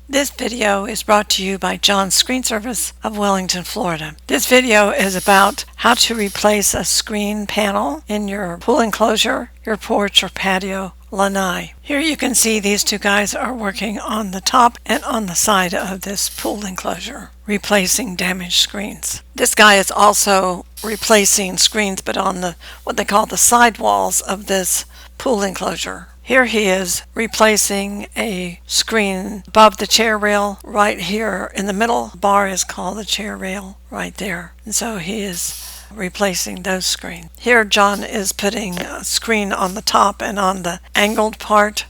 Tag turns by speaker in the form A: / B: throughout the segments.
A: This video is brought to you by John's Screen Service of Wellington, Florida. This video is about how to replace a screen panel in your pool enclosure, your porch or patio lanai. Here you can see these two guys are working on the top and on the side of this pool enclosure, replacing damaged screens. This guy is also replacing screens, but on the what they call the side walls of this pool enclosure. Here he is replacing a screen above the chair rail right here in the middle. Bar is called the chair rail right there. And so he is replacing those screens. Here John is putting a screen on the top and on the angled part,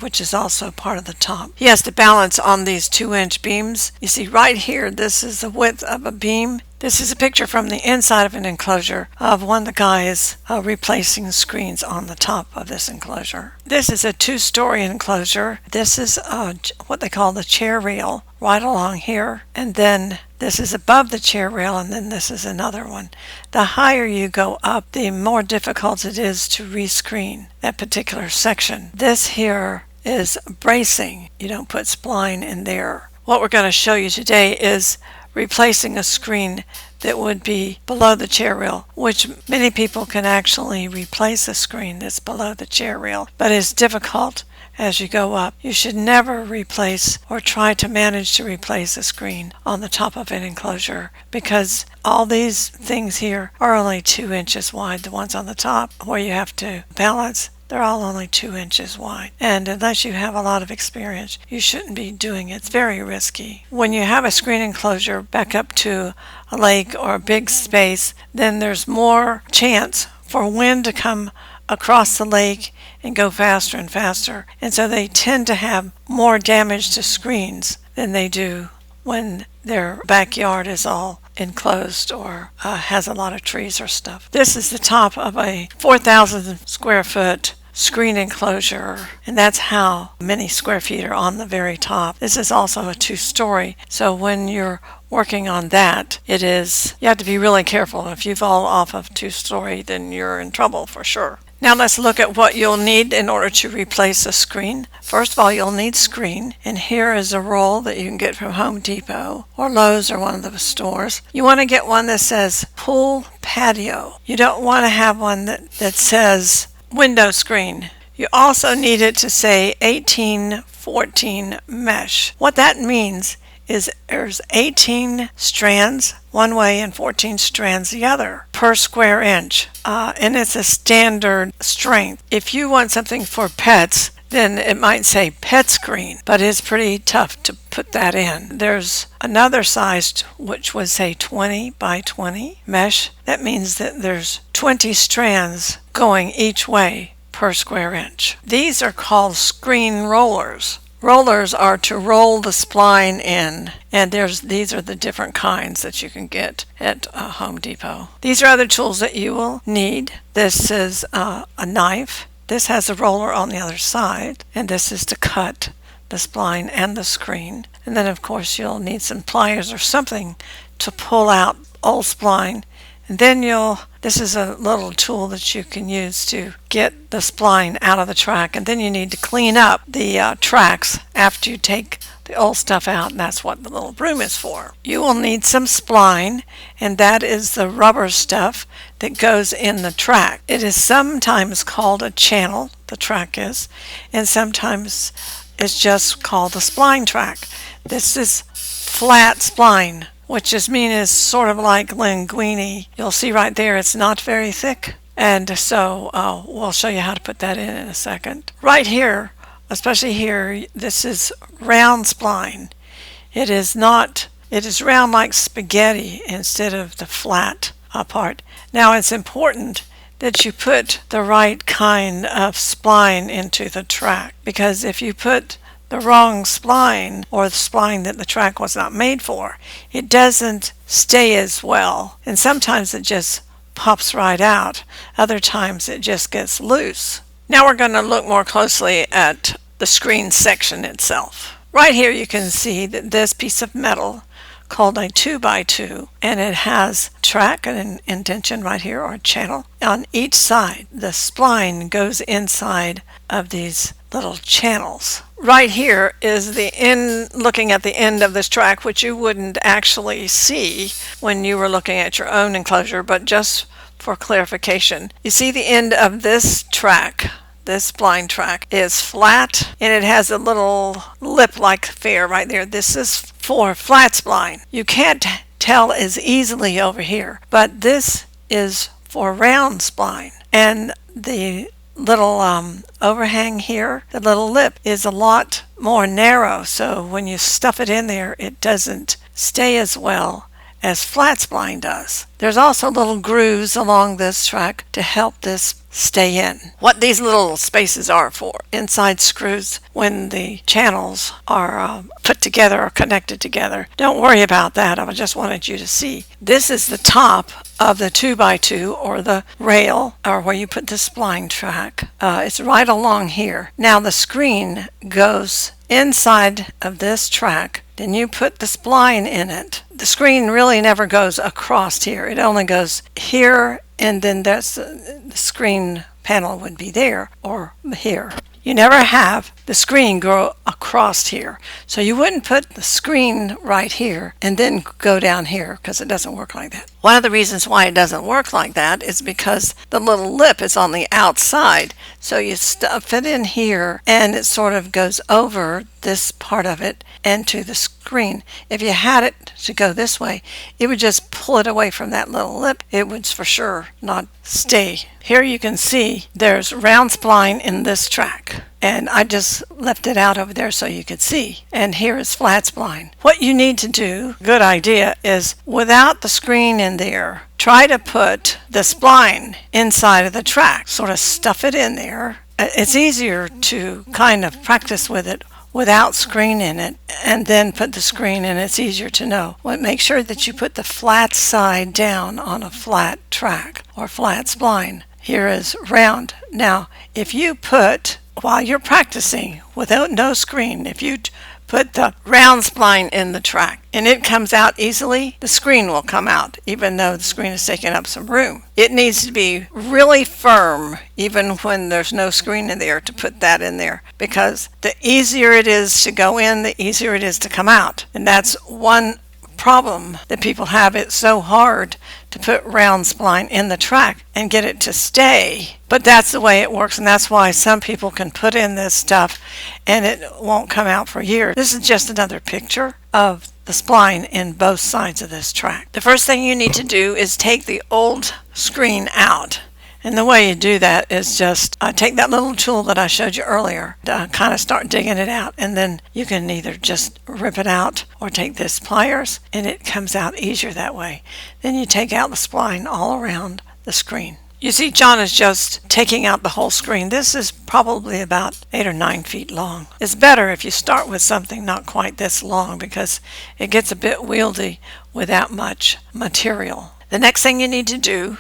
A: which is also part of the top. He has to balance on these 2-inch beams. You see right here, this is the width of a beam. This is a picture from the inside of an enclosure of one of the guys replacing screens on the top of this enclosure. This is a 2-story enclosure. This is what they call the chair rail right along here. And then this is above the chair rail, and then this is another one. The higher you go up, the more difficult it is to rescreen that particular section. This here is bracing. You don't put spline in there. What we're going to show you today is replacing a screen that would be below the chair rail, which many people can actually replace a screen that's below the chair rail, but it's difficult as you go up. You should never replace or try to manage to replace a screen on the top of an enclosure, because all these things here are only 2 inches wide. The ones on the top where you have to balance, they're all only 2 inches wide. And unless you have a lot of experience, you shouldn't be doing it. It's very risky. When you have a screen enclosure back up to a lake or a big space, then there's more chance for wind to come across the lake and go faster and faster. And so they tend to have more damage to screens than they do when their backyard is all enclosed or has a lot of trees or stuff. This is the top of a 4,000 square foot screen enclosure, and that's how many square feet are on the very top. This is also a 2-story, so when you're working on that, you have to be really careful. If you fall off of 2-story, then you're in trouble for sure. Now let's look at what you'll need in order to replace a screen. First of all, you'll need screen, and here is a roll that you can get from Home Depot or Lowe's or one of the stores. You want to get one that says pool patio. You don't want to have one that says window screen. You also need it to say 1814 mesh. What that means is there's 18 strands one way and 14 strands the other per square inch. And it's a standard strength. If you want something for pets, then it might say pet screen, but it's pretty tough to put that in. There's another size which would say 20 by 20 mesh. That means that there's 20 strands going each way per square inch. These are called screen rollers. Rollers are to roll the spline in, and these are the different kinds that you can get at Home Depot. These are other tools that you will need. This is a knife. This has a roller on the other side, and this is to cut the spline and the screen. And then of course you'll need some pliers or something to pull out old spline. And then this is a little tool that you can use to get the spline out of the track. And then you need to clean up the tracks after you take the old stuff out, and that's what the little broom is for. You will need some spline, and that is the rubber stuff that goes in the track. It is sometimes called a channel, the track is, and sometimes it's just called the spline track. This is flat spline, which just means it's sort of like linguine. You'll see right there it's not very thick, and so we'll show you how to put that in a second. Right here, especially here, this is round spline. It is round like spaghetti instead of the flat part. Now it's important that you put the right kind of spline into the track, because if you put the wrong spline, or the spline that the track was not made for, it doesn't stay as well, and sometimes it just pops right out. Other times it just gets loose. Now we're going to look more closely at the screen section itself. Right here you can see that this piece of metal called a 2x2, and it has track and an indentation right here, or a channel on each side. The spline goes inside of these little channels. Right here is the end, looking at the end of this track, which you wouldn't actually see when you were looking at your own enclosure, but just for clarification, you see the end of this track. This blind track is flat and it has a little lip-like fair right there. This is for flat spline. You can't tell as easily over here, but this is for round spline. And the little overhang here, the little lip, is a lot more narrow, so when you stuff it in there, it doesn't stay as well as flat spline does. There's also little grooves along this track to help this stay in. What these little spaces are for, inside screws when the channels are put together or connected together. Don't worry about that. I just wanted you to see. This is the top of the 2x2 or the rail, or where you put the spline track. It's right along here. Now the screen goes inside of this track. Then you put the spline in it. The screen really never goes across here. It only goes here, and then that's the screen panel would be there or here. You never have the screen go across here. So you wouldn't put the screen right here and then go down here, because it doesn't work like that. One of the reasons why it doesn't work like that is because the little lip is on the outside. So you stuff it in here and it sort of goes over this part of it and to the screen. If you had it to go this way, it would just pull it away from that little lip. It would for sure not stay. Here you can see there's round spline in this track, and I just left it out over there so you could see. And here is flat spline. What you need to do, good idea, is without the screen in there, try to put the spline inside of the track. Sort of stuff it in there. It's easier to kind of practice with it without screen in it, and then put the screen in. It's easier to know. Well, make sure that you put the flat side down on a flat track or flat spline. Here is round. Now, if you put, while you're practicing without no screen, if you put the round spline in the track and it comes out easily, the screen will come out, even though the screen is taking up some room. It needs to be really firm, even when there's no screen in there, to put that in there, because the easier it is to go in, the easier it is to come out. And that's one problem that people have. It's so hard to put round spline in the track and get it to stay, but that's the way it works, and that's why some people can put in this stuff and it won't come out for years. This is just another picture of the spline in both sides of this track. The first thing you need to do is take the old screen out. And the way you do that is just take that little tool that I showed you earlier, kind of start digging it out, and then you can either just rip it out or take this pliers, and it comes out easier that way. Then you take out the spline all around the screen. You see, John is just taking out the whole screen. This is probably about 8 or 9 feet long. It's better if you start with something not quite this long, because it gets a bit wieldy without much material. The next thing you need to do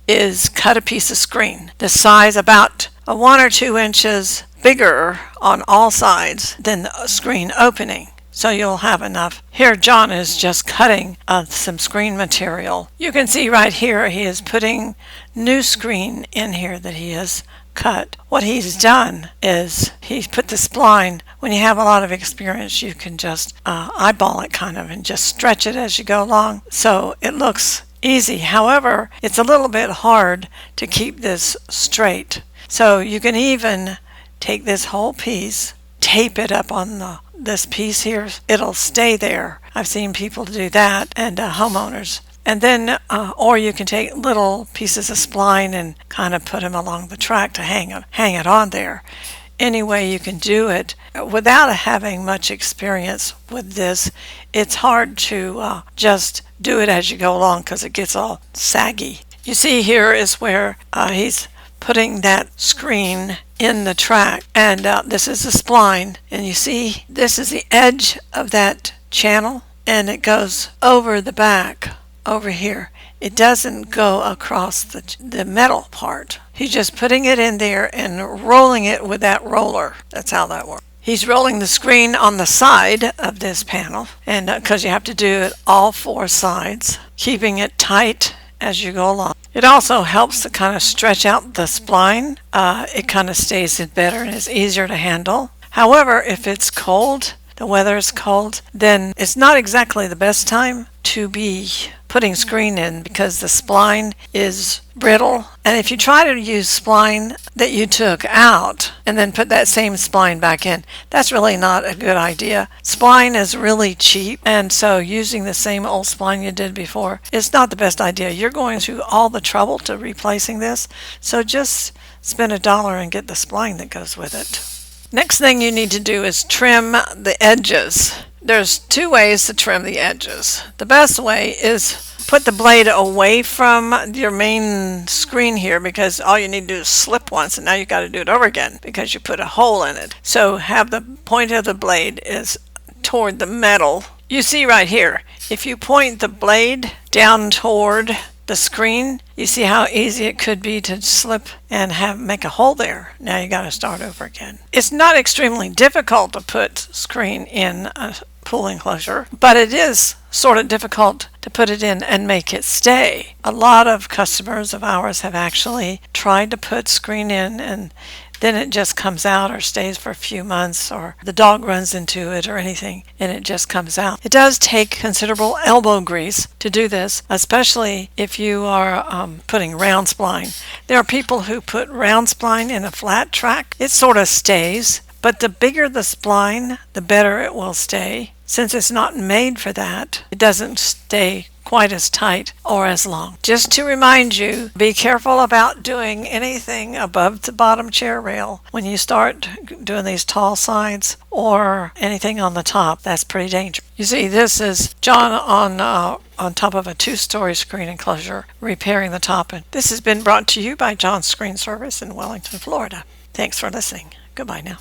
A: is cut a piece of screen, the size about 1 or 2 inches bigger on all sides than the screen opening, so you'll have enough. Here John is just cutting some screen material. You can see right here he is putting new screen in here that he has cut. What he's done is he's put the spline. When you have a lot of experience, you can just eyeball it kind of and just stretch it as you go along, so it looks easy. However, it's a little bit hard to keep this straight. So you can even take this whole piece, tape it up on this piece here. It'll stay there. I've seen people do that, and homeowners. And then, or you can take little pieces of spline and kind of put them along the track to hang it on there. Any way you can do it without having much experience with this, it's hard to just do it as you go along, because it gets all saggy. You see, here is where he's putting that screen in the track, and this is the spline, and you see this is the edge of that channel, and it goes over the back over here. It doesn't go across the metal part. He's just putting it in there and rolling it with that roller. That's how that works. He's rolling the screen on the side of this panel, and because you have to do it all 4 sides, keeping it tight as you go along. It also helps to kind of stretch out the spline. It kind of stays in better and is easier to handle. However, if it's cold, the weather is cold, then it's not exactly the best time to be putting screen in because the spline is brittle. And if you try to use spline that you took out and then put that same spline back in, that's really not a good idea. Spline is really cheap, and so using the same old spline you did before is not the best idea. You're going through all the trouble to replacing this, so just spend $1 and get the spline that goes with it. Next thing you need to do is trim the edges. There's 2 ways to trim the edges. The best way is put the blade away from your main screen here, because all you need to do is slip once and now you got to do it over again because you put a hole in it. So have the point of the blade is toward the metal. You see right here, if you point the blade down toward the screen, you see how easy it could be to slip and make a hole there. Now you got to start over again. It's not extremely difficult to put screen in a pool enclosure, but it is sort of difficult to put it in and make it stay. A lot of customers of ours have actually tried to put screen in and then it just comes out or stays for a few months, or the dog runs into it or anything and it just comes out. It does take considerable elbow grease to do this, especially if you are putting round spline. There are people who put round spline in a flat track. It sort of stays, but the bigger the spline, the better it will stay. Since it's not made for that, it doesn't stay quite as tight or as long. Just to remind you, be careful about doing anything above the bottom chair rail when you start doing these tall sides or anything on the top. That's pretty dangerous. You see, this is John on top of a 2-story screen enclosure repairing the top. And this has been brought to you by John's Screen Service in Wellington, Florida. Thanks for listening. Goodbye now.